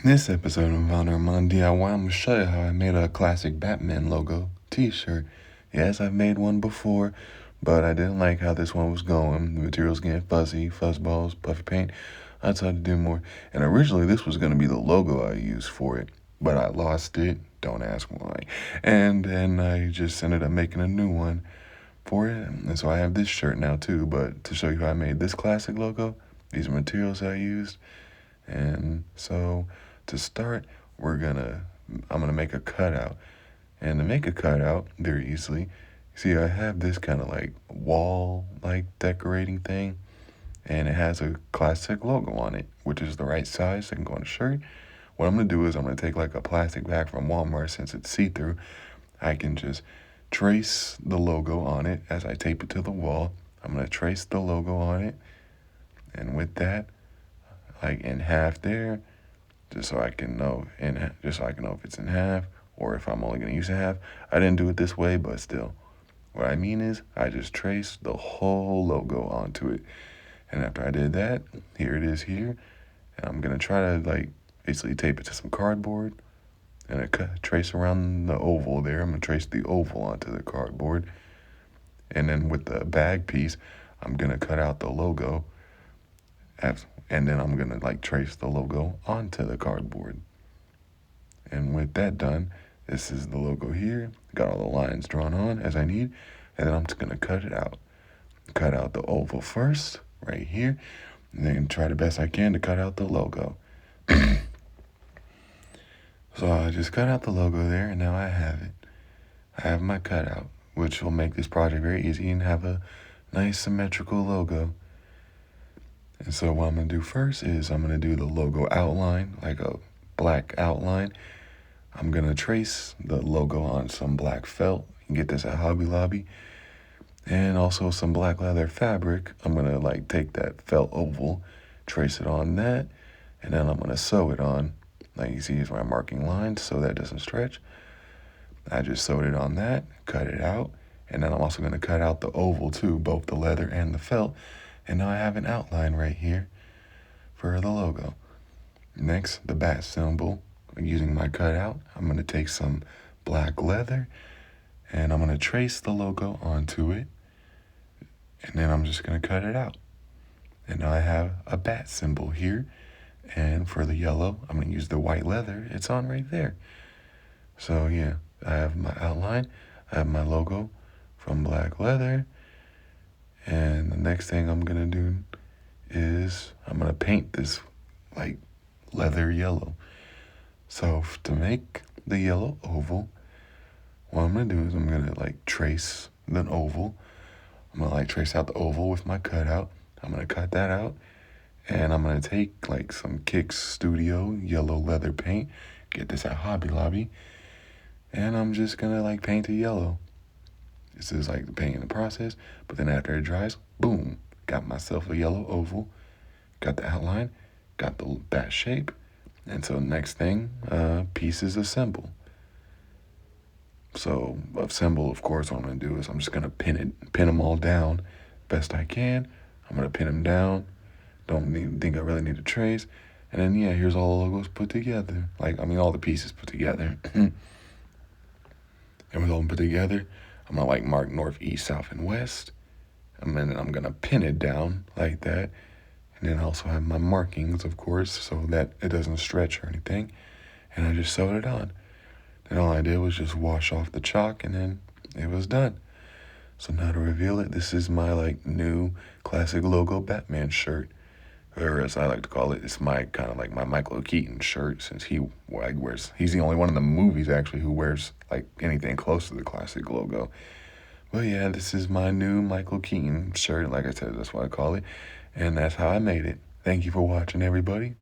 This episode of Honor Mon DIY, I'm going to show you how I made a classic Batman logo t-shirt. Yes, I've made one before, but I didn't like how this one was going. The material's getting fuzzy, fuzzballs, puffy paint. I decided to do more. And originally this was going to be the logo I used for it, but I lost it. Don't ask why. And then I just ended up making a new one for it. And so I have this shirt now too, but to show you how I made this classic logo, these are materials I used. And so to start, I'm gonna make a cutout. And to make a cutout very easily, see I have this kind of like wall like decorating thing, and it has a classic logo on it, which is the right size that can go on a shirt. What I'm gonna do is I'm gonna take like a plastic bag from Walmart, since it's see-through. I can just trace the logo on it as I tape it to the wall. I'm gonna trace the logo on it, and with that, like in half there, just so I can know if it's in half or if I'm only gonna use a half. I didn't do it this way, but still. What I mean is I just traced the whole logo onto it. And after I did that, here it is here. And I'm gonna try to like basically tape it to some cardboard and trace around the oval there. I'm gonna trace the oval onto the cardboard. And then with the bag piece, I'm gonna cut out the logo, and then I'm gonna like trace the logo onto the cardboard. And with that done, this is the logo here. Got all the lines drawn on as I need, and then I'm just gonna cut it out. Cut out the oval first, right here, and then try the best I can to cut out the logo. So I just cut out the logo there, and now I have it. I have my cutout, which will make this project very easy and have a nice symmetrical logo. And so what I'm gonna do first is I'm gonna do the logo outline, like a black outline. I'm gonna trace the logo on some black felt. You can get this at Hobby Lobby. And also some black leather fabric. I'm gonna like take that felt oval, trace it on that, and then I'm gonna sew it on. Like you see, is my marking lines so that doesn't stretch. I just sewed it on that, cut it out, and then I'm also gonna cut out the oval too, both the leather and the felt. And now I have an outline right here for the logo. Next, the bat symbol. Using my cutout, I'm gonna take some black leather and I'm gonna trace the logo onto it. And then I'm just gonna cut it out. And now I have a bat symbol here. And for the yellow, I'm gonna use the white leather. It's on right there. So yeah, I have my outline. I have my logo from black leather. And the next thing I'm gonna do is I'm gonna paint this like leather yellow. So to make the yellow oval, what I'm gonna do is I'm gonna like trace the oval. I'm gonna like trace out the oval with my cutout. I'm gonna cut that out, and I'm gonna take like some Kicks Studio yellow leather paint. Get this at Hobby Lobby, and I'm just gonna like paint it yellow. This is like the painting process, but then after it dries, boom, got myself a yellow oval, got the outline, got the bat shape, and so next thing, pieces assemble. So assemble, of course, what I'm gonna do is I'm just gonna pin them all down best I can. I'm gonna pin them down. Think I really need to trace. And then yeah, here's all the logos put together. All the pieces put together. And with all them put together, I'm gonna like mark north, east, south, and west. And then I'm gonna pin it down like that. And then I also have my markings, of course, so that it doesn't stretch or anything. And I just sewed it on. And all I did was just wash off the chalk, and then it was done. So now to reveal it, this is my like new classic logo Batman shirt. Or as I like to call it, it's my kind of like my Michael Keaton shirt, since he's the only one in the movies actually who wears like anything close to the classic logo. But yeah, this is my new Michael Keaton shirt. Like I said, that's what I call it. And that's how I made it. Thank you for watching, everybody.